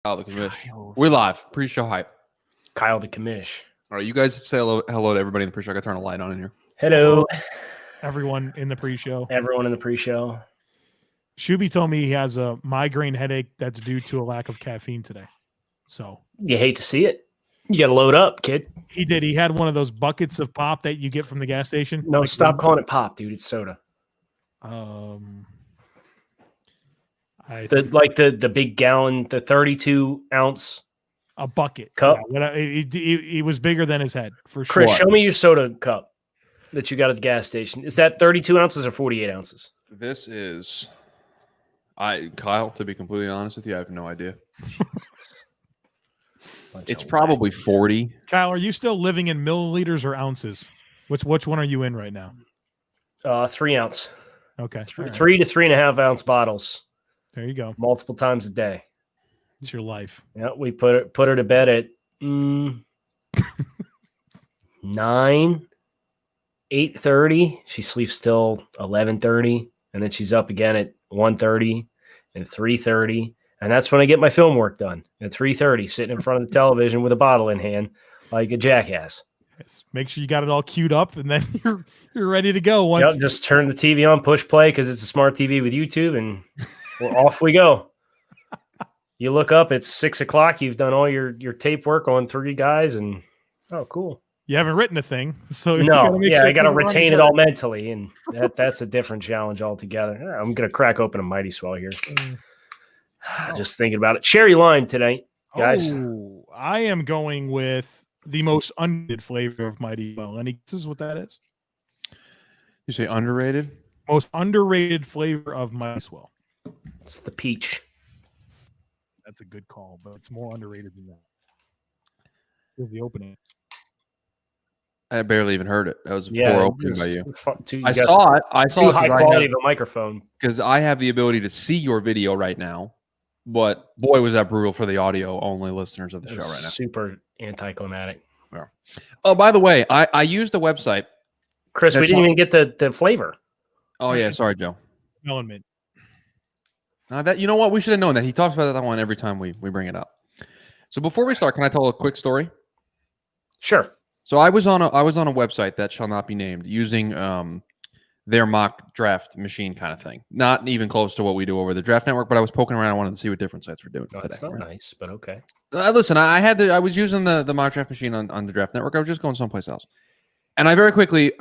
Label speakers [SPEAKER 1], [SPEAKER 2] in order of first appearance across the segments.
[SPEAKER 1] Kyle the commish. We're live. Pre-show hype.
[SPEAKER 2] Kyle the commish.
[SPEAKER 1] All right, you guys say hello to everybody in the pre-show. I got to turn a light on in here.
[SPEAKER 2] Hello.
[SPEAKER 3] Everyone in the pre-show.
[SPEAKER 2] Everyone in the pre-show.
[SPEAKER 3] Shuby told me he has a migraine headache that's due to a lack of caffeine today. So
[SPEAKER 2] you hate to see it. You got to load up, kid.
[SPEAKER 3] He did. He had one of those buckets of pop that you get from the gas station.
[SPEAKER 2] No, stop calling it pop, dude. It's soda. The big gallon, the 32-ounce
[SPEAKER 3] a bucket
[SPEAKER 2] cup.
[SPEAKER 3] Yeah, it was bigger than his head for sure.
[SPEAKER 2] Chris, show me your soda cup that you got at the gas station. Is that 32 ounces or 48 ounces?
[SPEAKER 1] This is, Kyle. To be completely honest with you, I have no idea. It's probably 40.
[SPEAKER 3] Kyle, are you still living in milliliters or ounces? Which one are you in right now?
[SPEAKER 2] 3 ounce.
[SPEAKER 3] Okay,
[SPEAKER 2] 3 to 3.5 ounce bottles.
[SPEAKER 3] There you go.
[SPEAKER 2] Multiple times a day.
[SPEAKER 3] It's your life.
[SPEAKER 2] Yeah, we put her to bed at 9, 8:30. She sleeps till 11:30, and then she's up again at 1:30 and 3:30. And that's when I get my film work done at 3:30, sitting in front of the television with a bottle in hand like a jackass.
[SPEAKER 3] Yes. Make sure you got it all queued up, and then you're ready to go.
[SPEAKER 2] Yep, just turn the TV on, push play because it's a smart TV with YouTube, and we're off we go. You look up, it's 6 o'clock. You've done all your tape work on 3 guys, and oh, cool.
[SPEAKER 3] You haven't written a thing, so
[SPEAKER 2] no, I got to retain it all mentally, and that's a different challenge altogether. I'm gonna crack open a Mighty Swell here. Just thinking about it. Cherry lime today, guys.
[SPEAKER 3] Oh, I am going with the most underrated flavor of Mighty Swell. Any guesses what that is?
[SPEAKER 1] You say underrated?
[SPEAKER 3] Most underrated flavor of Mighty Swell.
[SPEAKER 2] It's the peach.
[SPEAKER 3] That's a good call, but it's more underrated than that. Here's the opening.
[SPEAKER 1] I barely even heard it. That was a poor opening by you. I saw it. I saw
[SPEAKER 2] too high quality of a microphone
[SPEAKER 1] because I have the ability to see your video right now. But boy, was that brutal for the audio only listeners of the show right now.
[SPEAKER 2] Super anticlimactic.
[SPEAKER 1] Yeah. Oh, by the way, I used the website.
[SPEAKER 2] Chris, we didn't even get the flavor.
[SPEAKER 1] Oh yeah, sorry, Joe.
[SPEAKER 3] Melon mint.
[SPEAKER 1] You know what? We should have known that. He talks about that one every time we bring it up. So before we start, can I tell a quick story?
[SPEAKER 2] Sure.
[SPEAKER 1] So I was on a website that shall not be named using their mock draft machine kind of thing. Not even close to what we do over the Draft Network, but I was poking around. I wanted to see what different sites were doing.
[SPEAKER 2] That's not nice, but okay.
[SPEAKER 1] Listen, I was using the mock draft machine on the Draft Network. I was just going someplace else, and I very quickly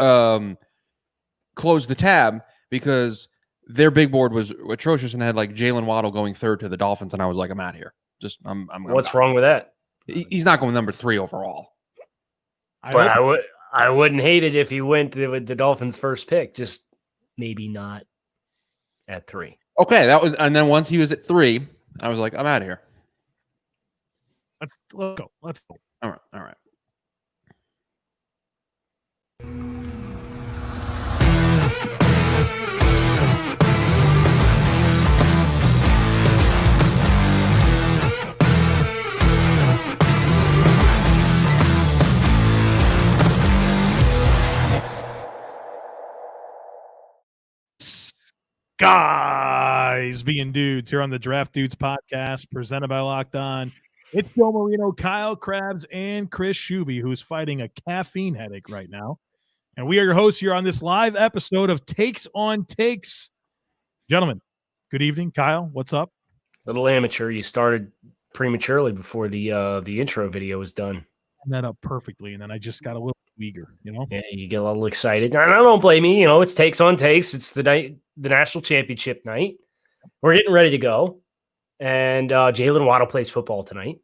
[SPEAKER 1] closed the tab because their big board was atrocious and had like Jalen Waddle going 3rd to the Dolphins, and I was like, I'm out of here.
[SPEAKER 2] What's wrong with that?
[SPEAKER 1] He's not going number 3 overall.
[SPEAKER 2] But I wouldn't hate it if he went with the Dolphins' first pick. Just maybe not at 3.
[SPEAKER 1] Okay, and then once he was at 3, I was like, I'm out of here.
[SPEAKER 3] Let's go.
[SPEAKER 1] All right.
[SPEAKER 3] Guys, being dudes here on the Draft Dudes podcast presented by Locked On. It's Joe Marino, Kyle Krabs, and Chris Shuby, who's fighting a caffeine headache right now. And we are your hosts here on this live episode of Takes on Takes. Gentlemen, good evening. Kyle, what's up?
[SPEAKER 2] Little amateur. You started prematurely before the intro video was done.
[SPEAKER 3] That up perfectly, and then I just got a little eager,
[SPEAKER 2] Yeah, you get a little excited. And I don't blame you. It's Takes on Takes. It's the night, the national championship night. We're getting ready to go, and Jalen Waddle plays football tonight.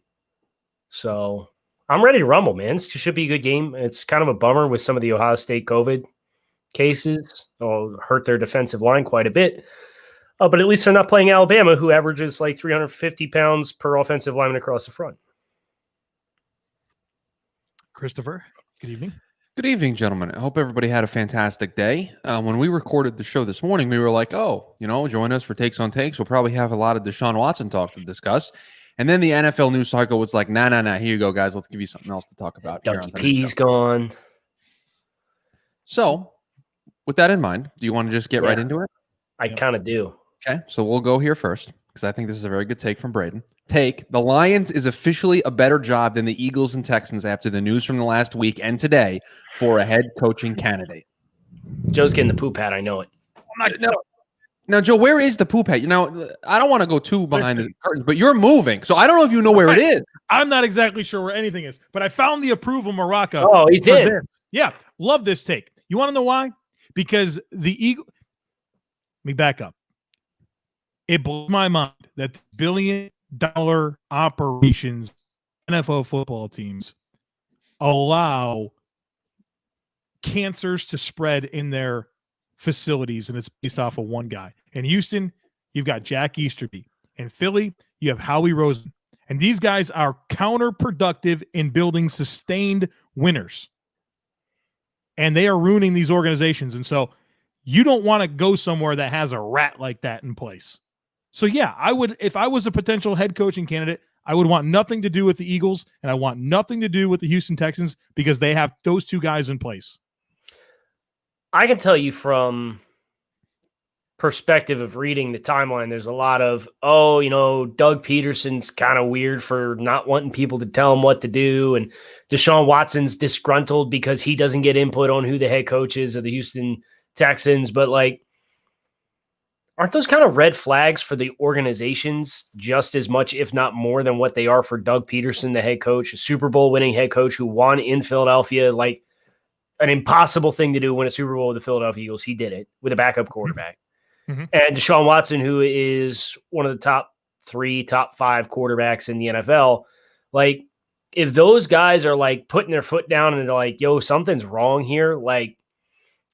[SPEAKER 2] So I'm ready to rumble, man. It should be a good game. It's kind of a bummer with some of the Ohio State COVID cases. It'll hurt their defensive line quite a bit. But at least they're not playing Alabama, who averages like 350 pounds per offensive lineman across the front.
[SPEAKER 3] Christopher, good evening.
[SPEAKER 1] Good evening, gentlemen. I hope everybody had a fantastic day. When we recorded the show this morning, we were like, join us for Takes on Takes. We'll probably have a lot of Deshaun Watson talk to discuss. And then the NFL news cycle was like, nah, here you go, guys. Let's give you something else to talk about.
[SPEAKER 2] Dougie P's gone.
[SPEAKER 1] So, with that in mind, do you want to just get right into it?
[SPEAKER 2] I kind of do.
[SPEAKER 1] Okay, so we'll go here first because I think this is a very good take from Braden. take. The Lions is officially a better job than the Eagles and Texans after the news from the last week and today for a head coaching candidate.
[SPEAKER 2] Joe's getting the poop hat. I know it.
[SPEAKER 1] Now, Joe, where is the poop hat? You know, I don't want to go too behind the curtains, but you're moving, so I don't know if you know where it is.
[SPEAKER 3] I'm not exactly sure where anything is, but I found the approval Morocco.
[SPEAKER 2] Oh, he did.
[SPEAKER 3] Yeah, love this take. You want to know why? Because the Eagle. Let me back up. It blows my mind that the billion-dollar operations NFL football teams allow cancers to spread in their facilities, and it's based off of one guy. In Houston, you've got Jack Easterby. In Philly, you have Howie Roseman. And these guys are counterproductive in building sustained winners. And they are ruining these organizations. And so you don't want to go somewhere that has a rat like that in place. So yeah, I would, if I was a potential head coaching candidate, I would want nothing to do with the Eagles, and I want nothing to do with the Houston Texans because they have those two guys in place.
[SPEAKER 2] I can tell you from perspective of reading the timeline, there's a lot of, Doug Peterson's kind of weird for not wanting people to tell him what to do. And Deshaun Watson's disgruntled because he doesn't get input on who the head coach is of the Houston Texans. But aren't those kind of red flags for the organizations just as much, if not more than what they are for Doug Peterson, the head coach, a Super Bowl winning head coach who won in Philadelphia, an impossible thing to do, win a Super Bowl with the Philadelphia Eagles. He did it with a backup quarterback. Mm-hmm. And Deshaun Watson, who is one of the top 3, top 5 quarterbacks in the NFL. If those guys are putting their foot down and they're like, yo, something's wrong here. I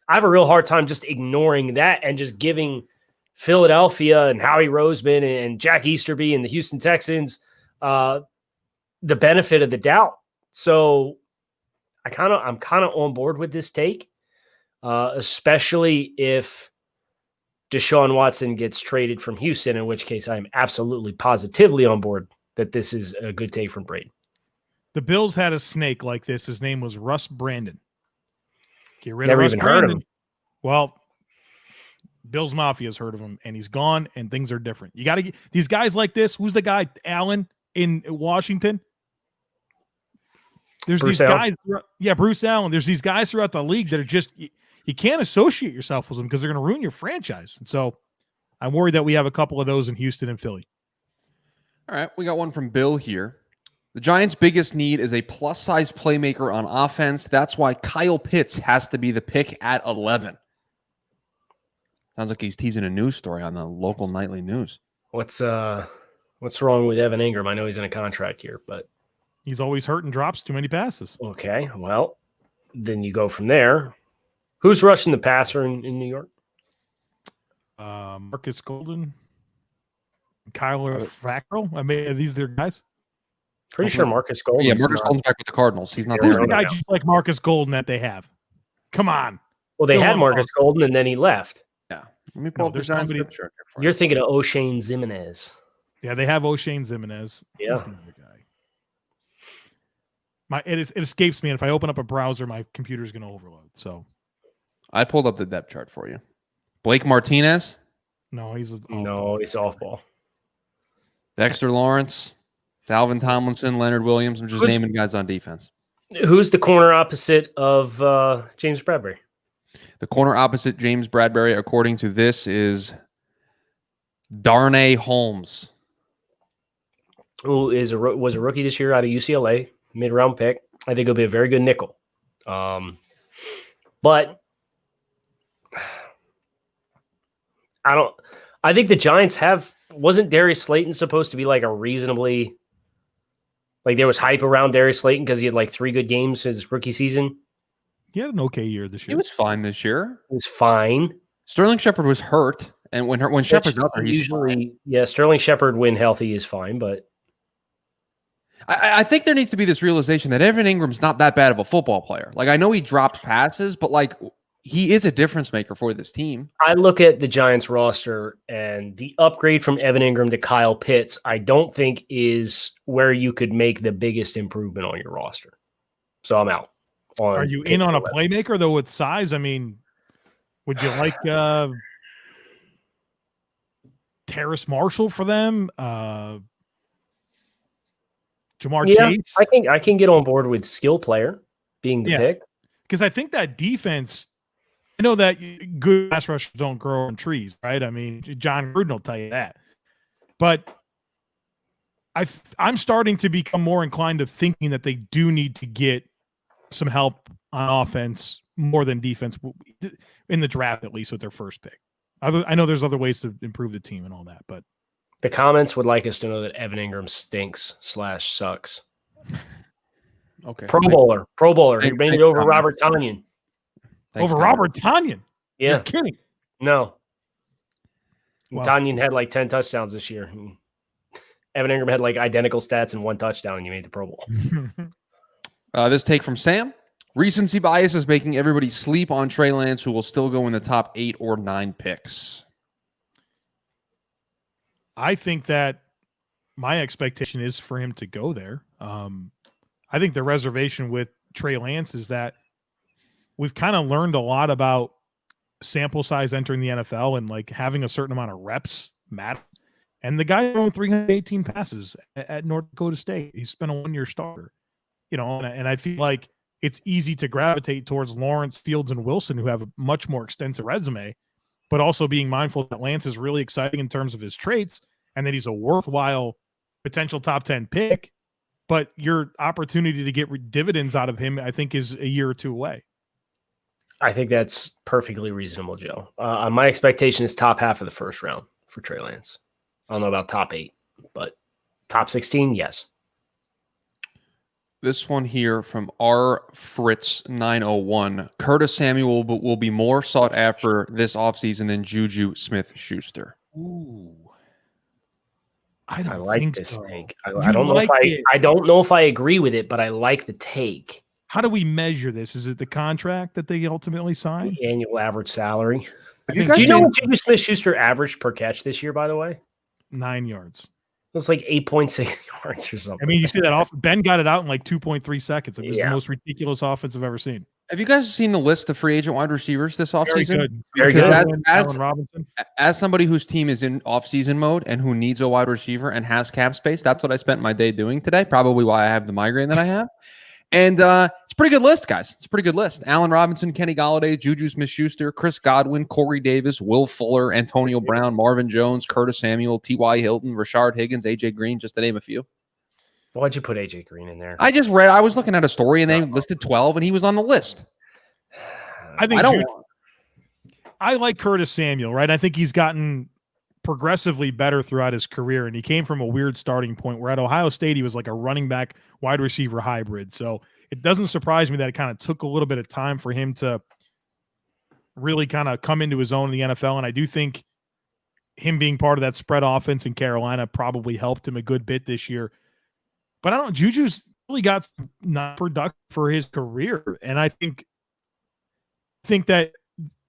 [SPEAKER 2] have a real hard time just ignoring that and just giving Philadelphia and Howie Roseman and Jack Easterby and the Houston Texans the benefit of the doubt. So I'm kind of on board with this take, especially if Deshaun Watson gets traded from Houston, in which case I'm absolutely positively on board that this is a good take from Brady.
[SPEAKER 3] The Bills had a snake like this. His name was Russ Brandon. Get rid
[SPEAKER 2] Never
[SPEAKER 3] of Russ
[SPEAKER 2] even
[SPEAKER 3] Brandon.
[SPEAKER 2] heard of him.
[SPEAKER 3] Well, Bills Mafia's heard of him, and he's gone, and things are different. You got to get these guys like this. Who's the guy? Allen in Washington. There's Bruce Allen. Guys. Bruce Allen. There's these guys throughout the league that are just you can't associate yourself with them because they're going to ruin your franchise. And so I'm worried that we have a couple of those in Houston and Philly.
[SPEAKER 1] All right, we got one from Bill here. The Giants' biggest need is a plus-size playmaker on offense. That's why Kyle Pitts has to be the pick at 11. Sounds like he's teasing a news story on the local nightly news.
[SPEAKER 2] What's wrong with Evan Ingram? I know he's in a contract here, but
[SPEAKER 3] he's always hurt and drops too many passes.
[SPEAKER 2] Okay, well, then you go from there. Who's rushing the passer in New York?
[SPEAKER 3] Marcus Golden, Kyler Fackrell. I mean, are these their guys?
[SPEAKER 2] Pretty sure Marcus Golden.
[SPEAKER 1] Yeah, Marcus Golden's back with the Cardinals. He's not
[SPEAKER 3] Who's
[SPEAKER 1] there.
[SPEAKER 3] the guy just like Marcus Golden that they have? Come on.
[SPEAKER 2] Well, they had Marcus Golden, and then he left.
[SPEAKER 1] Yeah. Let me pull up the Giants depth chart.
[SPEAKER 2] You're thinking of O'Shane Ximenez.
[SPEAKER 3] Yeah, they have O'Shane Ximenez.
[SPEAKER 2] Yeah.
[SPEAKER 3] Who's the guy? It escapes me, and if I open up a browser, my computer's going to overload. So
[SPEAKER 1] I pulled up the depth chart for you. Blake Martinez.
[SPEAKER 3] No, he's
[SPEAKER 2] softball.
[SPEAKER 1] Dexter Lawrence, Dalvin Tomlinson, Leonard Williams. I'm just naming guys on defense.
[SPEAKER 2] Who's the corner opposite of James Bradbury?
[SPEAKER 1] The corner opposite James Bradbury, according to this, is Darnay Holmes.
[SPEAKER 2] Who was a rookie this year out of UCLA, mid-round pick. I think he'll be a very good nickel. But I think the Giants wasn't Darius Slayton supposed to be a reasonably, there was hype around Darius Slayton because he had 3 good games his rookie season.
[SPEAKER 3] He had an okay year this year.
[SPEAKER 1] He was fine this year.
[SPEAKER 2] It was fine.
[SPEAKER 1] Sterling Shepard was hurt, and when Shepard's out there, he's
[SPEAKER 2] usually
[SPEAKER 1] fine.
[SPEAKER 2] Yeah. Sterling Shepard, when healthy, is fine, but
[SPEAKER 1] I think there needs to be this realization that Evan Ingram's not that bad of a football player. I know he drops passes, but he is a difference maker for this team.
[SPEAKER 2] I look at the Giants roster, and the upgrade from Evan Ingram to Kyle Pitts, I don't think is where you could make the biggest improvement on your roster. So I'm out.
[SPEAKER 3] Are you in on a playmaker, though, with size? I mean, would you like Terrace Marshall for them? Jamar
[SPEAKER 2] Yeah,
[SPEAKER 3] Chase.
[SPEAKER 2] I can get on board with skill player being the pick.
[SPEAKER 3] Because I think that defense, I know that good pass rushers don't grow on trees, right? I mean, John Gruden will tell you that. But I'm starting to become more inclined to thinking that they do need to get some help on offense more than defense in the draft, at least with their first pick. I know there's other ways to improve the team and all that, but
[SPEAKER 2] The comments would like us to know that Evan Ingram stinks / sucks.
[SPEAKER 1] Okay.
[SPEAKER 2] Pro Bowler. You're
[SPEAKER 1] Thanks,
[SPEAKER 2] bringing it over
[SPEAKER 1] comments.
[SPEAKER 2] Robert Tonyan.
[SPEAKER 1] Thanks,
[SPEAKER 3] over
[SPEAKER 1] Tom.
[SPEAKER 3] Robert Tonyan.
[SPEAKER 2] Yeah.
[SPEAKER 3] You're kidding.
[SPEAKER 2] No.
[SPEAKER 3] Wow.
[SPEAKER 2] Tonyan had like 10 touchdowns this year. Evan Ingram had like identical stats and 1 touchdown, and you made the Pro Bowl.
[SPEAKER 1] This take from Sam. Recency bias is making everybody sleep on Trey Lance, who will still go in the top 8 or 9 picks.
[SPEAKER 3] I think that my expectation is for him to go there. I think the reservation with Trey Lance is that we've kind of learned a lot about sample size entering the NFL and like having a certain amount of reps matter. And the guy threw 318 passes at North Dakota State. He's been a 1-year starter, and I feel like it's easy to gravitate towards Lawrence, Fields, and Wilson, who have a much more extensive resume, but also being mindful that Lance is really exciting in terms of his traits and that he's a worthwhile potential top 10 pick. But your opportunity to get dividends out of him, I think, is a year or 2 away.
[SPEAKER 2] I think that's perfectly reasonable, Joe. My expectation is top half of the first round for Trey Lance. I don't know about top 8, but top 16, yes.
[SPEAKER 1] This one here from R. Fritz 901. Curtis Samuel will be more sought after this offseason than Juju Smith-Schuster.
[SPEAKER 3] Ooh.
[SPEAKER 2] I like
[SPEAKER 3] think
[SPEAKER 2] this
[SPEAKER 3] so.
[SPEAKER 2] take. I don't know if I agree with it, but I like the take.
[SPEAKER 3] How do we measure this? Is it the contract that they ultimately sign?
[SPEAKER 2] The annual average salary.
[SPEAKER 1] Have
[SPEAKER 2] Do you know what Juju Smith-Schuster averaged per catch this year, by the way?
[SPEAKER 3] 9 yards.
[SPEAKER 2] It was like 8.6 yards or something.
[SPEAKER 3] I mean, you see that off. Ben got it out in like 2.3 seconds. It was
[SPEAKER 2] Yeah.
[SPEAKER 3] the most ridiculous offense I've ever seen.
[SPEAKER 1] Have you guys seen the list of free agent wide receivers this offseason?
[SPEAKER 3] Very good.
[SPEAKER 2] Very
[SPEAKER 1] Because
[SPEAKER 2] good.
[SPEAKER 3] Allen Robinson.
[SPEAKER 1] As somebody whose team is in offseason mode and who needs a wide receiver and has cap space, that's what I spent my day doing today. Probably why I have the migraine that I have. And it's a pretty good list, guys. It's a pretty good list. Allen Robinson, Kenny Golladay, Juju Smith-Schuster, Chris Godwin, Corey Davis, Will Fuller, Antonio Brown, Marvin Jones, Curtis Samuel, T.Y. Hilton, Rashard Higgins, A.J. Green, just to name a few.
[SPEAKER 2] Why'd you put A.J. Green in there?
[SPEAKER 1] I was looking at a story and they listed 12 and he was on the list.
[SPEAKER 3] I like Curtis Samuel, right? I think he's gotten progressively better throughout his career, and he came from a weird starting point where at Ohio State he was like a running back wide receiver hybrid. So it doesn't surprise me that it kind of took a little bit of time for him to really kind of come into his own in the NFL. And I do think him being part of that spread offense in Carolina probably helped him a good bit this year. But I don't know, Juju's really got not productive for his career. And I think that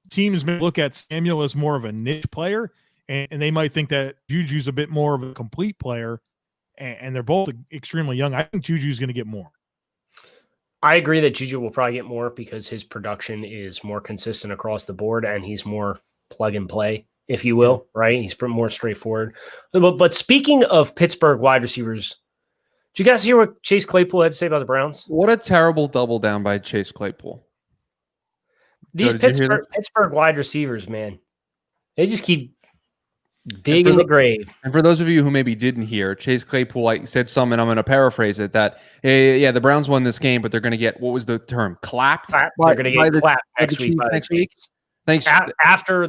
[SPEAKER 3] teams may look at Samuel as more of a niche player, and they might think that Juju's a bit more of a complete player, and they're both extremely young. I think Juju's going to get more.
[SPEAKER 2] I agree that Juju will probably get more because his production is more consistent across the board, and he's more plug and play, if you will, right? He's more straightforward. But speaking of Pittsburgh wide receivers, did you guys hear what Chase Claypool had to say about the Browns?
[SPEAKER 1] What a terrible double down by Chase Claypool.
[SPEAKER 2] These Pittsburgh wide receivers, man, they just keep digging the grave.
[SPEAKER 1] And for those of you who maybe didn't hear, Chase Claypool said something, I'm going to paraphrase it, that, yeah, the Browns won this game, but they're going to get, what was the term? Clapped?
[SPEAKER 2] They're going to get clapped next week.
[SPEAKER 1] Thanks.
[SPEAKER 2] After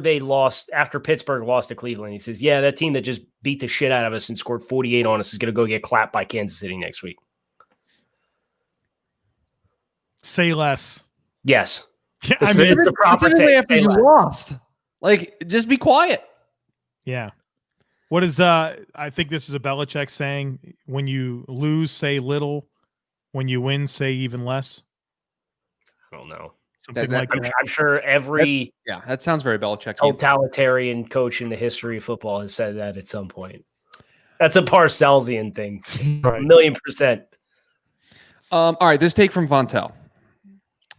[SPEAKER 2] Pittsburgh lost to Cleveland, he says, yeah, that team that just beat the shit out of us and scored 48 on us is going to go get clapped by Kansas City next week.
[SPEAKER 3] Say less.
[SPEAKER 2] Yes.
[SPEAKER 3] Yeah,
[SPEAKER 1] I mean, the proper take after you lost. Like, just be quiet.
[SPEAKER 3] Yeah. What is I think this is a Belichick saying, when you lose, say little. When you win, say even less.
[SPEAKER 2] I don't know.
[SPEAKER 3] Something like that.
[SPEAKER 2] I'm sure every
[SPEAKER 1] that sounds very Belichick.
[SPEAKER 2] Totalitarian coach in the history of football has said that at some point. That's a Parcelsian thing. Right. 1,000,000%.
[SPEAKER 1] All right, this take from Vontel.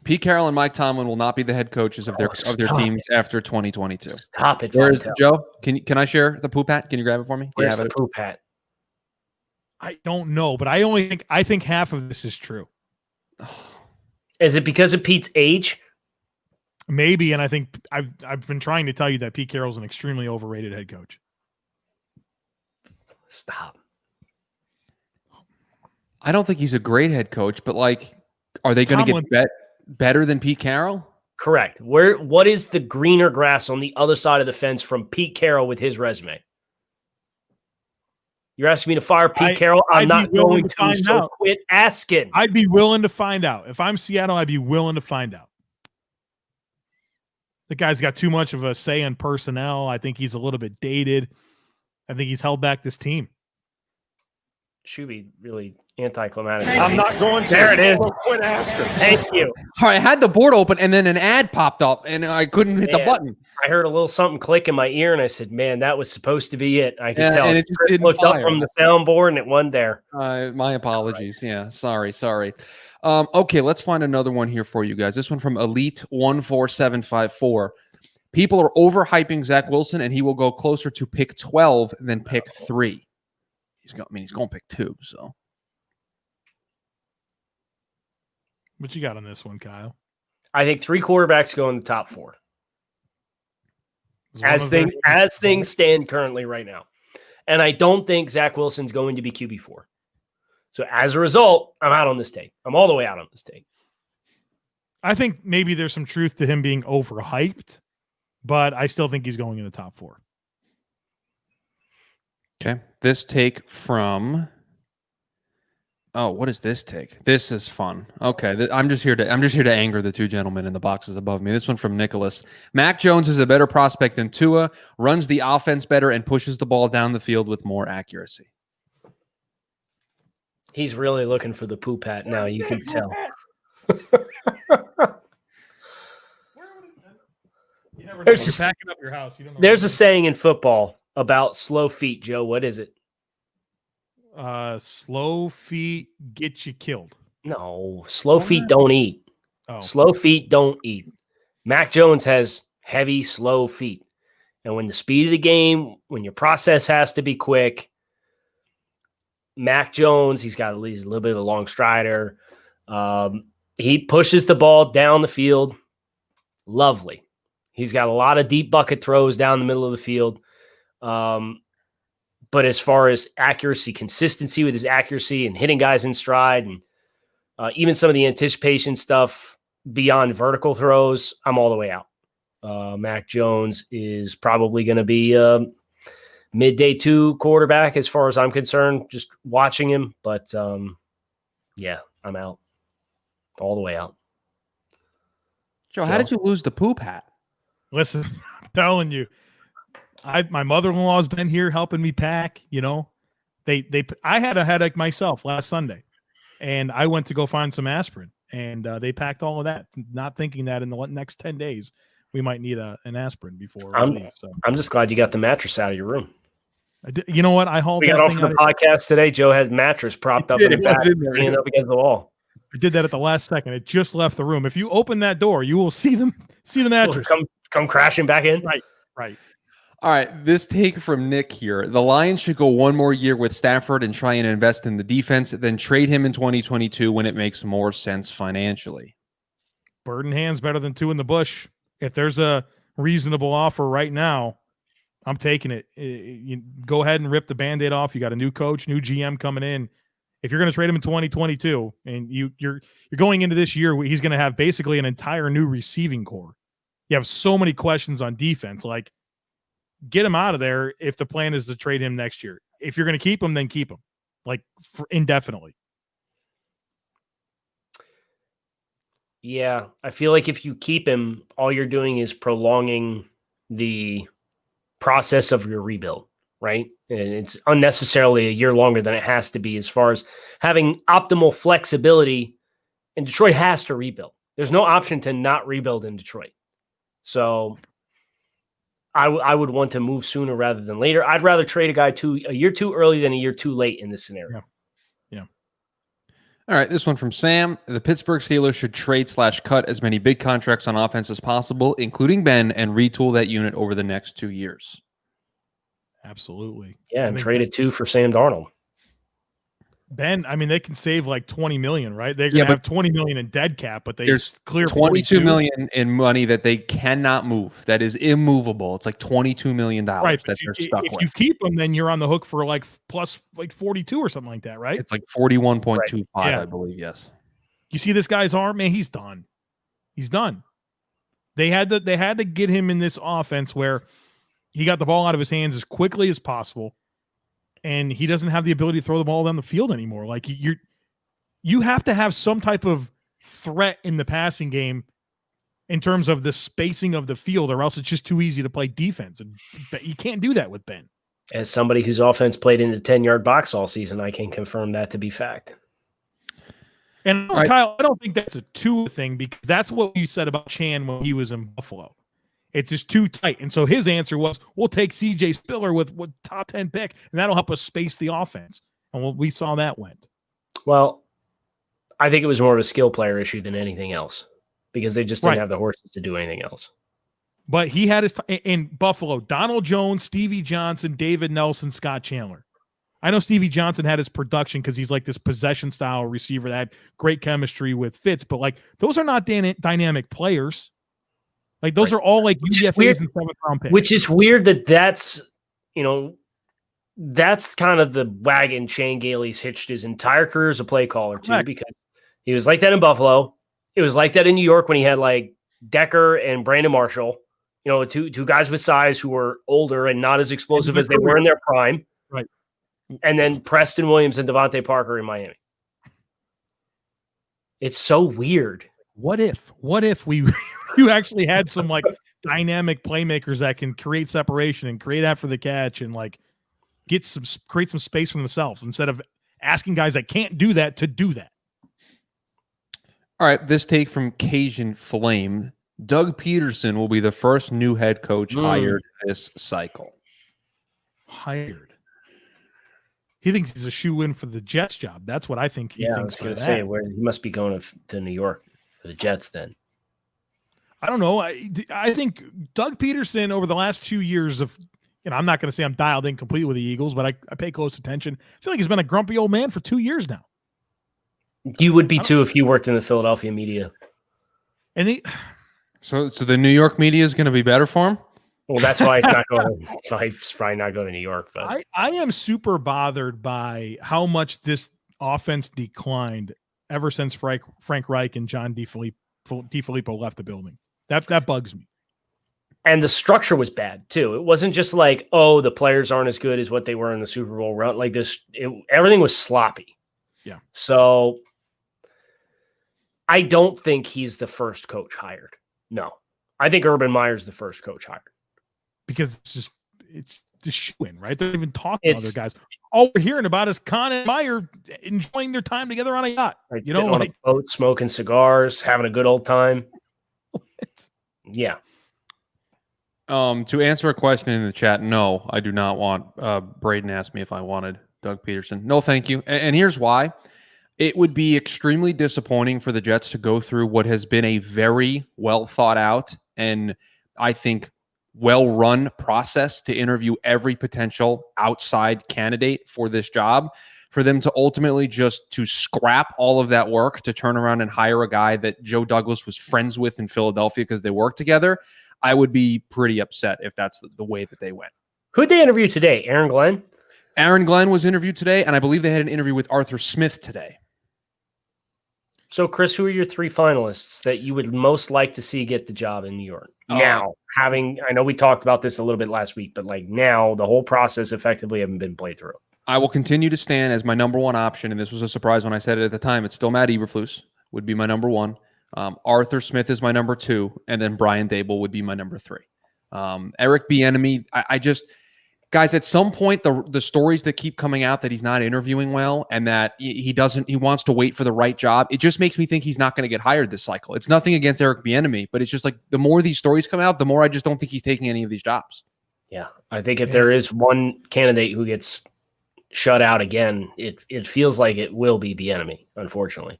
[SPEAKER 1] Pete Carroll and Mike Tomlin will not be the head coaches of their teams after 2022.
[SPEAKER 2] Stop it,
[SPEAKER 1] Where's Joe? Can I share the poop hat? Can you grab it for me?
[SPEAKER 2] Where's the poop hat?
[SPEAKER 3] I don't know, but I think half of this is true.
[SPEAKER 2] Is it because of Pete's age?
[SPEAKER 3] Maybe, and I think I've been trying to tell you that Pete Carroll's an extremely overrated head coach.
[SPEAKER 2] Stop.
[SPEAKER 1] I don't think he's a great head coach, but like, are they going to get better than Pete Carroll?
[SPEAKER 2] Correct. What is the greener grass on the other side of the fence from Pete Carroll with his resume? You're asking me to fire Pete Carroll? I'm not going to, so quit asking.
[SPEAKER 3] I'd be willing to find out. If I'm Seattle, I'd be willing to find out. The guy's got too much of a say in personnel. I think he's a little bit dated. I think he's held back this team.
[SPEAKER 2] Should be really anticlimactic.
[SPEAKER 4] I'm not going to.
[SPEAKER 2] There it is.
[SPEAKER 4] Quit asking.
[SPEAKER 2] Thank you.
[SPEAKER 1] Sorry, I had the board open and then an ad popped up and I couldn't hit the button.
[SPEAKER 2] I heard a little something click in my ear and I said, man, that was supposed to be it. I could tell.
[SPEAKER 1] And it just didn't
[SPEAKER 2] looked
[SPEAKER 1] fire.
[SPEAKER 2] Up from the soundboard and it wasn't there.
[SPEAKER 1] My apologies. Right. Yeah, sorry. Okay, let's find another one here for you guys. This one from Elite14754. People are overhyping Zach Wilson and he will go closer to pick 12 than pick 3. He's going to pick 2, so.
[SPEAKER 3] What you got on this one, Kyle?
[SPEAKER 2] I think 3 quarterbacks go in the top 4. As things stand currently right now. And I don't think Zach Wilson's going to be QB4. So as a result, I'm out on this take. I'm all the way out on this take.
[SPEAKER 3] I think maybe there's some truth to him being overhyped, but I still think he's going in the top 4.
[SPEAKER 1] Okay. This take from... Oh, what is this take? This is fun. Okay, I'm just here to anger the 2 gentlemen in the boxes above me. This one from Nicholas. Mac Jones is a better prospect than Tua, runs the offense better, and pushes the ball down the field with more accuracy.
[SPEAKER 2] He's really looking for the poop hat now. You can tell.
[SPEAKER 3] There's backing up your house. You don't know
[SPEAKER 2] there's a saying in football about slow feet, Joe. What is it?
[SPEAKER 3] Slow feet get you killed.
[SPEAKER 2] No, slow feet don't eat.
[SPEAKER 3] Oh.
[SPEAKER 2] Slow feet don't eat. Mac Jones has heavy, slow feet. And when the speed of the game, when your process has to be quick, Mac Jones, he's a little bit of a long strider. He pushes the ball down the field. Lovely. He's got a lot of deep bucket throws down the middle of the field. But as far as accuracy, consistency with his accuracy and hitting guys in stride and even some of the anticipation stuff beyond vertical throws, I'm all the way out. Mac Jones is probably going to be a midday 2 quarterback as far as I'm concerned, just watching him. But, yeah, I'm out. All the way out.
[SPEAKER 1] Joe, how did you lose the poop hat?
[SPEAKER 3] Listen, I'm telling you. My mother-in-law has been here helping me pack. You know, I had a headache myself last Sunday, and I went to go find some aspirin, and they packed all of that, not thinking that in the next 10 days we might need an aspirin before we leave. So
[SPEAKER 2] I'm just glad you got the mattress out of your room.
[SPEAKER 3] You know what? I hauled.
[SPEAKER 2] We got off the podcast today. Joe had mattress propped up in the back, leaning up against the wall.
[SPEAKER 3] I did that at the last second. It just left the room. If you open that door, you will see the mattress
[SPEAKER 2] come crashing back in.
[SPEAKER 3] Right.
[SPEAKER 1] All right, this take from Nick here. The Lions should go 1 more year with Stafford and try and invest in the defense, then trade him in 2022 when it makes more sense financially.
[SPEAKER 3] Bird in hand's better than 2 in the bush. If there's a reasonable offer right now, I'm taking it. You go ahead and rip the Band-Aid off. You got a new coach, new GM coming in. If you're going to trade him in 2022 and you're going into this year, he's going to have basically an entire new receiving core. You have so many questions on defense, like, get him out of there if the plan is to trade him next year. If you're going to keep him, then keep him, like, for indefinitely.
[SPEAKER 2] Yeah, I feel like if you keep him, all you're doing is prolonging the process of your rebuild, right? And it's unnecessarily a year longer than it has to be as far as having optimal flexibility. And Detroit has to rebuild. There's no option to not rebuild in Detroit. So I would want to move sooner rather than later. I'd rather trade a guy a year too early than a year too late in this scenario.
[SPEAKER 3] Yeah.
[SPEAKER 1] All right, this one from Sam. The Pittsburgh Steelers should trade/cut as many big contracts on offense as possible, including Ben, and retool that unit over the next 2 years.
[SPEAKER 3] Absolutely.
[SPEAKER 2] Yeah, and trade it too for Sam Darnold.
[SPEAKER 3] Ben, I mean, they can save like 20 million, right? They're
[SPEAKER 1] Yeah,
[SPEAKER 3] gonna
[SPEAKER 1] but
[SPEAKER 3] have 20 million in dead cap, but they
[SPEAKER 1] there's
[SPEAKER 3] clear
[SPEAKER 1] 22
[SPEAKER 3] 42
[SPEAKER 1] million in money that they cannot move. That is immovable. It's like $22 million
[SPEAKER 3] Right,
[SPEAKER 1] that
[SPEAKER 3] but
[SPEAKER 1] they're stuck
[SPEAKER 3] if
[SPEAKER 1] with.
[SPEAKER 3] you keep them, then you're on the hook for like plus like 42 or something like that, right?
[SPEAKER 1] It's like 41.25,
[SPEAKER 3] Yeah.
[SPEAKER 1] I believe. Yes.
[SPEAKER 3] You see this guy's arm, man, he's done. He's done. They had to get him in this offense where he got the ball out of his hands as quickly as possible, and he doesn't have the ability to throw the ball down the field anymore. Like you have to have some type of threat in the passing game in terms of the spacing of the field, or else it's just too easy to play defense. And you can't do that with Ben.
[SPEAKER 2] As somebody whose offense played in the 10-yard box all season, I can confirm that to be fact.
[SPEAKER 3] And
[SPEAKER 1] Right.
[SPEAKER 3] Kyle, I don't think that's a two thing, because that's what you said about Chan when he was in Buffalo. It's just too tight. And so his answer was, we'll take CJ Spiller with top 10 pick, and that'll help us space the offense. And we saw that went.
[SPEAKER 2] Well, I think it was more of a skill player issue than anything else, because they just didn't have the horses to do anything else.
[SPEAKER 3] But he had his in Buffalo: Donald Jones, Stevie Johnson, David Nelson, Scott Chandler. I know Stevie Johnson had his production because he's like this possession style receiver that had great chemistry with Fitz, but like those are not dynamic players. Like those are all like UDFAs and 7th round picks.
[SPEAKER 2] Which is weird that's kind of the wagon Shane Gailey's hitched his entire career as a play caller too, because he was like that in Buffalo. It was like that in New York when he had like Decker and Brandon Marshall, two guys with size who were older and not as explosive as they were in their prime.
[SPEAKER 3] Right.
[SPEAKER 2] And then Preston Williams and Devontae Parker in Miami. It's so weird.
[SPEAKER 3] What if you actually had some like dynamic playmakers that can create separation and create after the catch and like create some space for themselves instead of asking guys that can't do that to do that?
[SPEAKER 1] All right, this take from CajunFlame. Doug Peterson will be the first new head coach hired this cycle.
[SPEAKER 3] Hired. He thinks he's a shoe-in for the Jets job. That's what I think he thinks.
[SPEAKER 2] I was going to say, he must be going to New York for the Jets then.
[SPEAKER 3] I don't know. I think Doug Peterson over the last 2 years of, I'm not going to say I'm dialed in completely with the Eagles, but I pay close attention. I feel like he's been a grumpy old man for 2 years now.
[SPEAKER 2] You would be too if you worked in the Philadelphia media.
[SPEAKER 3] And
[SPEAKER 1] so the New York media is going to be better for him?
[SPEAKER 2] Well, that's why he's not going. That's why he's probably not going to New York. But
[SPEAKER 3] I am super bothered by how much this offense declined ever since Frank Reich and John DeFilippo left the building. That bugs me.
[SPEAKER 2] And the structure was bad too. It wasn't just like, the players aren't as good as what they were in the Super Bowl run. Like this, everything was sloppy.
[SPEAKER 3] Yeah.
[SPEAKER 2] So I don't think he's the first coach hired. No, I think Urban Meyer's the first coach hired.
[SPEAKER 3] Because it's the shoe-in, right? They're even talking to other guys. All we're hearing about is Con and Meyer enjoying their time together on a yacht.
[SPEAKER 2] Right, on a boat, smoking cigars, having a good old time. Yeah.
[SPEAKER 1] To answer a question in the chat, no, I do not want. Braden asked me if I wanted Doug Peterson. No, thank you. And here's why. It would be extremely disappointing for the Jets to go through what has been a very well thought out and I think well-run process to interview every potential outside candidate for this job, for them to ultimately just to scrap all of that work to turn around and hire a guy that Joe Douglas was friends with in Philadelphia because they worked together. I would be pretty upset if that's the way that they went.
[SPEAKER 2] Who'd they interview today? Aaron Glenn?
[SPEAKER 1] Aaron Glenn was interviewed today, and I believe they had an interview with Arthur Smith today.
[SPEAKER 2] So, Chris, who are your 3 finalists that you would most like to see get the job in New York? Now, I know we talked about this a little bit last week, but like now the whole process effectively haven't been played through.
[SPEAKER 1] I will continue to stand as my number one option, and this was a surprise when I said it at the time. It's still Matt Eberflus would be my number one. Arthur Smith is my number 2, and then Brian Dable would be my number 3. Eric Bieniemy, I just – guys, at some point, the stories that keep coming out that he's not interviewing well and that he wants to wait for the right job, it just makes me think he's not going to get hired this cycle. It's nothing against Eric Bieniemy, but it's just like the more these stories come out, the more I just don't think he's taking any of these jobs.
[SPEAKER 2] Yeah, I think if there is one candidate who gets shut out again, it feels like it will be Bieniemy, unfortunately.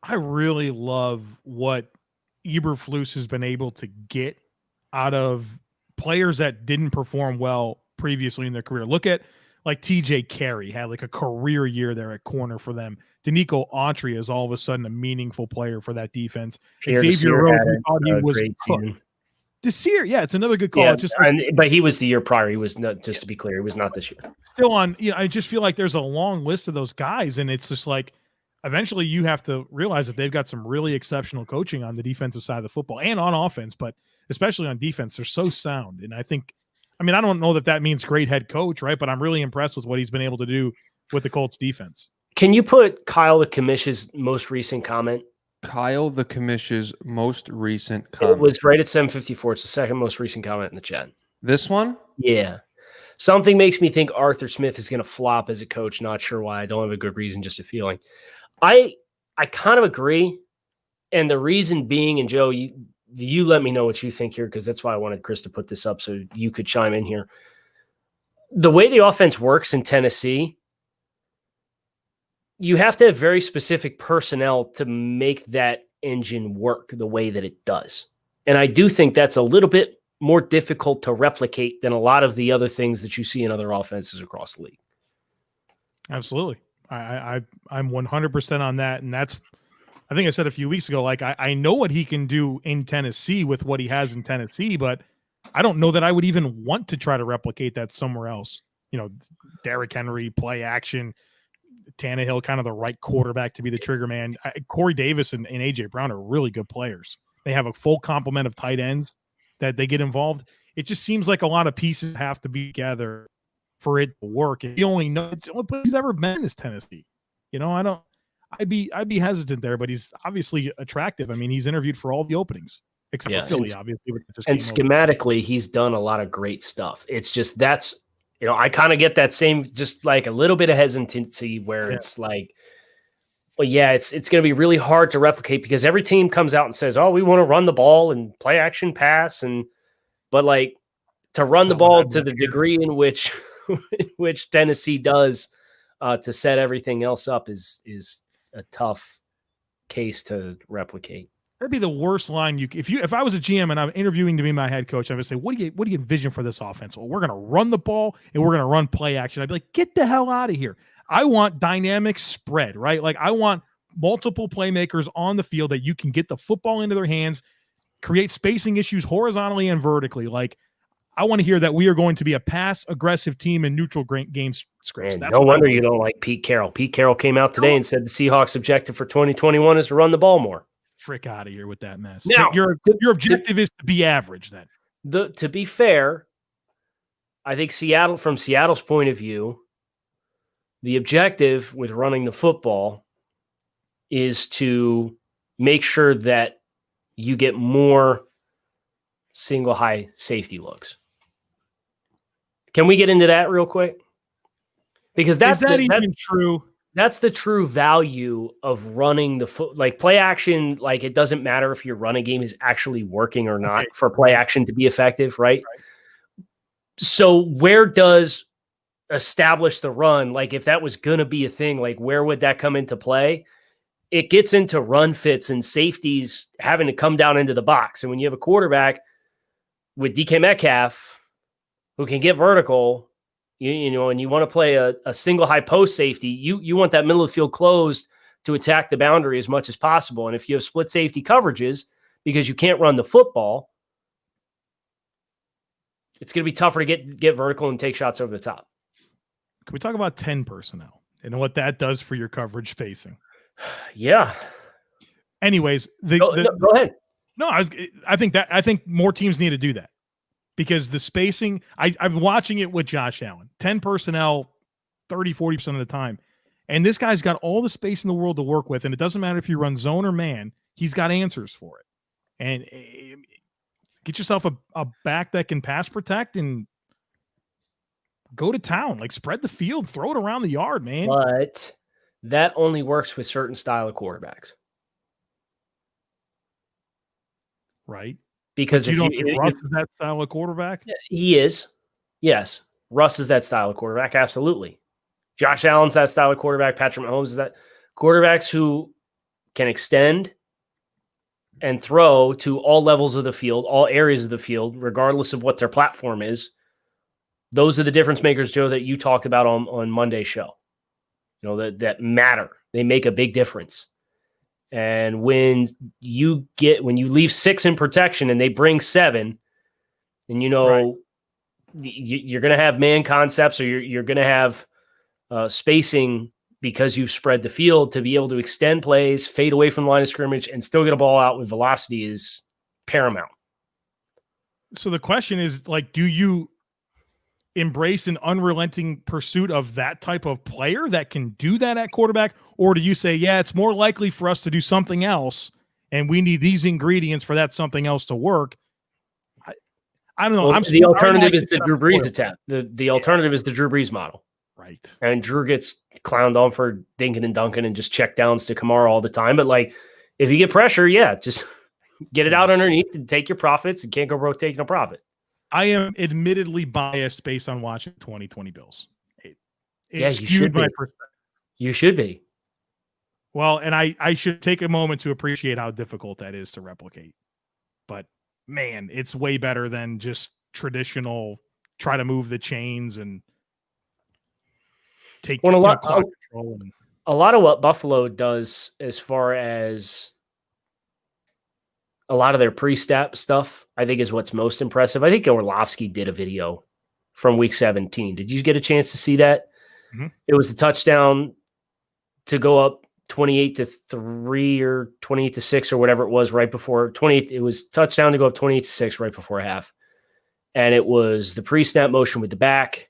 [SPEAKER 3] I really love what Eberflus has been able to get out of players that didn't perform well previously in their career. Look at like TJ Carey had like a career year there at corner for them. Danico Autry is all of a sudden a meaningful player for that defense.
[SPEAKER 2] Pierre
[SPEAKER 3] Xavier
[SPEAKER 2] Desir
[SPEAKER 3] Rhodes,
[SPEAKER 2] had
[SPEAKER 3] we thought he
[SPEAKER 2] a
[SPEAKER 3] was
[SPEAKER 2] great
[SPEAKER 3] cooked.
[SPEAKER 2] season.
[SPEAKER 3] Desir, yeah, it's another good call.
[SPEAKER 2] Yeah,
[SPEAKER 3] It's just like,
[SPEAKER 2] but he was the year prior. He was not, just to be clear, he was not this year.
[SPEAKER 3] still on, I just feel like there's a long list of those guys, and it's just like eventually you have to realize that they've got some really exceptional coaching on the defensive side of the football and on offense, but especially on defense, they're so sound. And I don't know that means great head coach, right? But I'm really impressed with what he's been able to do with the Colts defense.
[SPEAKER 2] Can you put Kyle the Commish's most recent comment?
[SPEAKER 1] Kyle the Commish's most recent comment.
[SPEAKER 2] It was right at 7:54. It's the second most recent comment in the chat.
[SPEAKER 1] This one?
[SPEAKER 2] Yeah. Something makes me think Arthur Smith is going to flop as a coach. Not sure why. I don't have a good reason, just a feeling. I kind of agree. And the reason being, and Joe, you let me know what you think here, because that's why I wanted Chris to put this up so you could chime in here. The way the offense works in Tennessee, you have to have very specific personnel to make that engine work the way that it does. And I do think that's a little bit more difficult to replicate than a lot of the other things that you see in other offenses across the league.
[SPEAKER 3] Absolutely. I'm 100% on that. And that's, I think I said a few weeks ago, like I know what he can do in Tennessee with what he has in Tennessee, but I don't know that I would even want to try to replicate that somewhere else. Derrick Henry, play action, Tannehill, kind of the right quarterback to be the trigger man. Corey Davis and A.J. Brown are really good players. They have a full complement of tight ends that they get involved. It just seems like a lot of pieces have to be together for it to work. And you only know it's the only place he's ever been is Tennessee. I'd be hesitant there, but he's obviously attractive. I mean, he's interviewed for all the openings except for Philly, obviously.
[SPEAKER 2] And schematically, he's done a lot of great stuff. It's just I kind of get that same, just like a little bit of hesitancy where it's like, well, yeah, it's going to be really hard to replicate because every team comes out and says, oh, we want to run the ball and play action pass. But like to run the ball to the degree in which Tennessee does to set everything else up is a tough case to replicate.
[SPEAKER 3] That'd be the worst line if I was a GM and I'm interviewing to be my head coach, I would say, what do you envision for this offense? Well, we're going to run the ball and we're going to run play action. I'd be like, get the hell out of here. I want dynamic spread, right? Like I want multiple playmakers on the field that you can get the football into their hands, create spacing issues horizontally and vertically. Like I want to hear that we are going to be a pass aggressive team in neutral game scripts.
[SPEAKER 2] No wonder you don't like Pete Carroll. Pete Carroll came out today and said the Seahawks' objective for 2021 is to run the ball more.
[SPEAKER 3] Frick out of here with that mess.
[SPEAKER 2] Now,
[SPEAKER 3] your objective is to be average then.
[SPEAKER 2] To be fair, I think from Seattle's point of view, the objective with running the football is to make sure that you get more single high safety looks. Can we get into that real quick? Because that's
[SPEAKER 3] even true.
[SPEAKER 2] That's the true value of running the foot, like play action. Like it doesn't matter if your running game is actually working or not for play action to be effective, right? So where does establish the run? Like if that was going to be a thing, like where would that come into play? It gets into run fits and safeties having to come down into the box. And when you have a quarterback with DK Metcalf who can get vertical, and you want to play a single high post safety, you want that middle of the field closed to attack the boundary as much as possible. And if you have split safety coverages because you can't run the football, it's going to be tougher to get vertical and take shots over the top.
[SPEAKER 3] Can we talk about 10 personnel and what that does for your coverage spacing?
[SPEAKER 2] Yeah.
[SPEAKER 3] Anyways,
[SPEAKER 2] go ahead.
[SPEAKER 3] No, I think more teams need to do that. Because the spacing, I'm watching it with Josh Allen, 10 personnel, 30, 40% of the time. And this guy's got all the space in the world to work with. And it doesn't matter if you run zone or man, he's got answers for it. And get yourself a back that can pass protect and go to town. Like spread the field, throw it around the yard, man.
[SPEAKER 2] But that only works with certain style of quarterbacks.
[SPEAKER 3] Right.
[SPEAKER 2] Because
[SPEAKER 3] if Russ is that style of quarterback?
[SPEAKER 2] He is. Yes. Russ is that style of quarterback. Absolutely. Josh Allen's that style of quarterback. Patrick Mahomes is that. Quarterbacks who can extend and throw to all levels of the field, all areas of the field, regardless of what their platform is, those are the difference makers, Joe, that you talked about on Monday's show. That matter. They make a big difference. And when you leave 6 in protection and they bring 7, and you're going to have man concepts, or you're going to have spacing because you've spread the field to be able to extend plays, fade away from the line of scrimmage, and still get a ball out with velocity is paramount.
[SPEAKER 3] So the question is, like, do you embrace an unrelenting pursuit of that type of player that can do that at quarterback? Or do you say, yeah, it's more likely for us to do something else, and we need these ingredients for that something else to work? I don't know.
[SPEAKER 2] Well, the alternative is the Drew Brees attack. The alternative is the Drew Brees model.
[SPEAKER 3] Right.
[SPEAKER 2] And Drew gets clowned on for dinking and dunking and just check downs to Kamara all the time. But, like, if you get pressure, just get it out underneath and take your profits, and can't go broke taking a profit.
[SPEAKER 3] I am admittedly biased based on watching 2020 Bills.
[SPEAKER 2] You should be. You should be.
[SPEAKER 3] Well, and I should take a moment to appreciate how difficult that is to replicate. But, man, it's way better than just traditional try to move the chains and take clock control.
[SPEAKER 2] A lot of what Buffalo does as far as a lot of their pre-snap stuff, I think, is what's most impressive. I think Orlovsky did a video from week 17. Did you get a chance to see that?
[SPEAKER 3] Mm-hmm.
[SPEAKER 2] It was the touchdown to go up 28-3 or 28-6 or whatever it was right before 28. It was touchdown to go up 28-6 right before half. And it was the pre-snap motion with the back,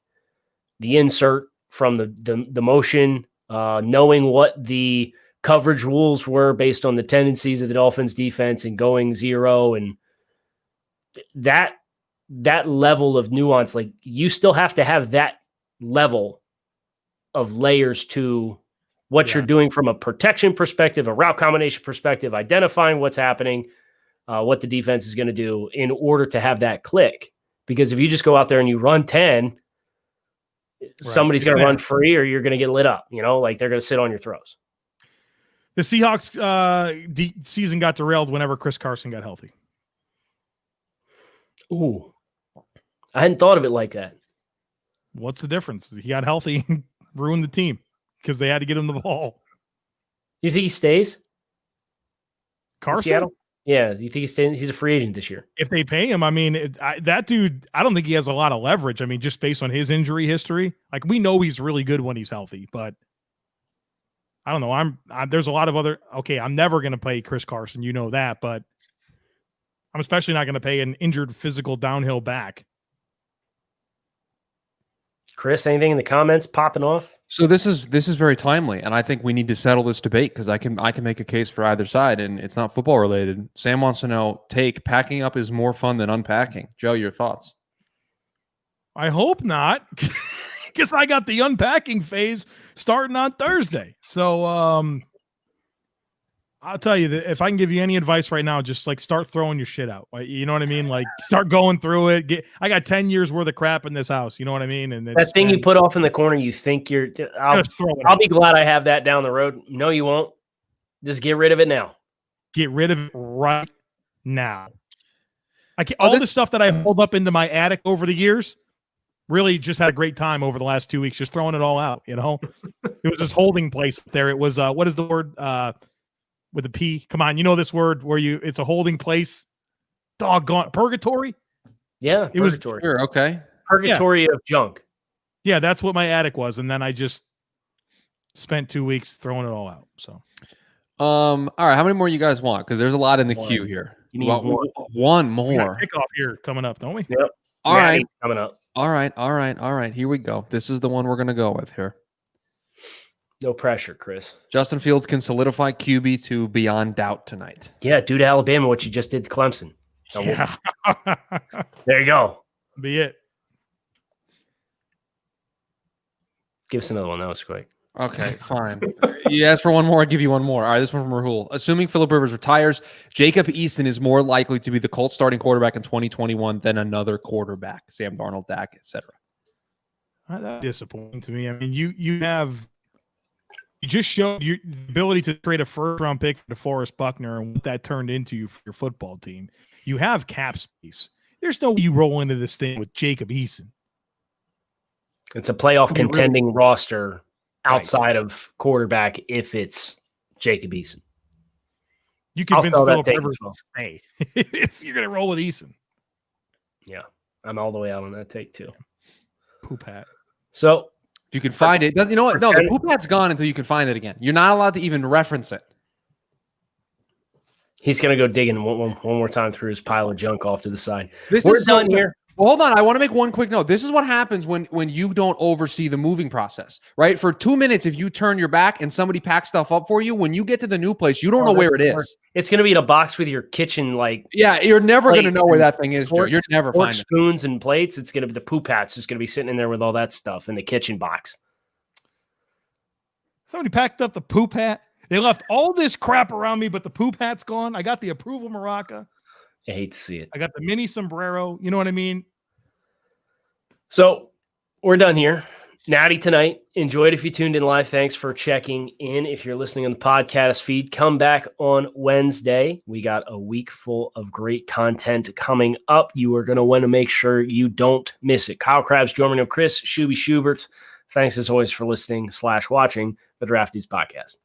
[SPEAKER 2] the insert from the motion, knowing what the coverage rules were based on the tendencies of the Dolphins defense and going zero, and that level of nuance. Like, you still have to have that level of layers to what you're doing from a protection perspective, a route combination perspective, identifying what's happening, what the defense is going to do in order to have that click. Because if you just go out there and you run 10, somebody's going to run free, or you're going to get lit up. Like, they're going to sit on your throws.
[SPEAKER 3] The Seahawks season got derailed whenever Chris Carson got healthy.
[SPEAKER 2] Ooh, I hadn't thought of it like that.
[SPEAKER 3] What's the difference? He got healthy and ruined the team because they had to get him the ball.
[SPEAKER 2] You think he stays?
[SPEAKER 3] Carson?
[SPEAKER 2] Seattle? Yeah. Do you think he stays? He's a free agent this year.
[SPEAKER 3] If they pay him, that dude, I don't think he has a lot of leverage. Just based on his injury history, like, we know he's really good when he's healthy, but I don't know. There's a lot of other. Okay, I'm never going to pay Chris Carson, you know that, but I'm especially not going to pay an injured physical downhill back.
[SPEAKER 2] Chris, anything in the comments popping off?
[SPEAKER 1] So this is very timely, and I think we need to settle this debate, because I can make a case for either side, and it's not football related. Sam wants to know: packing up is more fun than unpacking. Joe, your thoughts?
[SPEAKER 3] I hope not. Because I got the unpacking phase starting on Thursday. So I'll tell you that if I can give you any advice right now, just like start throwing your shit out. You know what I mean? Like, start going through it. I got 10 years worth of crap in this house. You know what I mean? And
[SPEAKER 2] that thing you put off in the corner, you think I'll be glad I have that down the road. No, you won't. Just get rid of it now.
[SPEAKER 3] Get rid of it right now. All the stuff that I hold up into my attic over the years. Really just had a great time over the last 2 weeks, just throwing it all out, It was this holding place up there. It was, what is the word with a P? Come on, you know this word where it's a holding place. Doggone, purgatory?
[SPEAKER 2] Yeah,
[SPEAKER 3] it
[SPEAKER 2] purgatory.
[SPEAKER 3] was.
[SPEAKER 1] Sure, okay.
[SPEAKER 2] Purgatory of junk.
[SPEAKER 3] Yeah, that's what my attic was. And then I just spent 2 weeks throwing it all out. So,
[SPEAKER 1] all right, how many more you guys want? Because there's a lot in the queue here.
[SPEAKER 2] You need
[SPEAKER 1] one more.
[SPEAKER 3] Kickoff here coming up, don't we?
[SPEAKER 2] Yep.
[SPEAKER 1] All right.
[SPEAKER 2] Coming up.
[SPEAKER 1] All right. Here we go. This is the one we're going to go with here.
[SPEAKER 2] No pressure, Chris.
[SPEAKER 1] Justin Fields can solidify QB to beyond doubt tonight.
[SPEAKER 2] Yeah, due to Alabama, what you just did to Clemson.
[SPEAKER 3] Yeah.
[SPEAKER 2] There you go.
[SPEAKER 3] Be it.
[SPEAKER 2] Give us another one. That was quick.
[SPEAKER 1] Okay, fine. You asked for one more, I'll give you one more. All right, this one from Rahul. Assuming Phillip Rivers retires, Jacob Eason is more likely to be the Colts starting quarterback in 2021 than another quarterback, Sam Darnold, Dak, etc.
[SPEAKER 3] That's disappointing to me. You just showed your ability to trade a first-round pick for DeForest Buckner and what that turned into for your football team. You have cap space. There's no way you roll into this thing with Jacob Eason.
[SPEAKER 2] It's a playoff contending roster outside
[SPEAKER 3] Right.
[SPEAKER 2] of quarterback if it's Jacob Eason.
[SPEAKER 3] You
[SPEAKER 2] I'll
[SPEAKER 3] convince
[SPEAKER 2] sell that
[SPEAKER 3] Philip
[SPEAKER 2] take
[SPEAKER 3] Rivers
[SPEAKER 2] as well.
[SPEAKER 3] to stay if you're going to roll with Eason.
[SPEAKER 2] Yeah, I'm all the way out on that take too.
[SPEAKER 3] Poop hat.
[SPEAKER 2] So
[SPEAKER 1] If you can find it, you know what? No, the
[SPEAKER 2] pretend-
[SPEAKER 1] poop hat's gone until you can find it again. You're not allowed to even reference it.
[SPEAKER 2] he's going to go digging one more time through his pile of junk off to the side.
[SPEAKER 1] This
[SPEAKER 2] We're
[SPEAKER 1] is so-
[SPEAKER 2] done here.
[SPEAKER 1] Well, hold on. I want to make one quick note. This is what happens when you don't oversee the moving process, right? For 2 minutes, if you turn your back and somebody packs stuff up for you, when you get to the new place, you don't know where it is.
[SPEAKER 2] It's going to be in a box with your kitchen, like
[SPEAKER 1] Yeah, you're never going to
[SPEAKER 2] plate
[SPEAKER 1] know where
[SPEAKER 2] and
[SPEAKER 1] that thing is, Joe. You're never
[SPEAKER 2] fork,
[SPEAKER 1] finding it.
[SPEAKER 2] spoons and plates. It's going to be the poop hat's just going to be sitting in there with all that stuff in the kitchen box.
[SPEAKER 3] Somebody packed up the poop hat. They left all this crap around me, but the poop hat's gone. I got the approval maraca.
[SPEAKER 2] I hate to see it.
[SPEAKER 3] I got the mini sombrero. You know what I mean?
[SPEAKER 2] So we're done here. Natty tonight. Enjoyed if you tuned in live. Thanks for checking in. If you're listening on the podcast feed, come back on Wednesday. We got a week full of great content coming up. You are going to want to make sure you don't miss it. Kyle Krabs, Joe Marino, Chris, Shuby Schubert. Thanks as always for listening / watching the Draft Dudes podcast.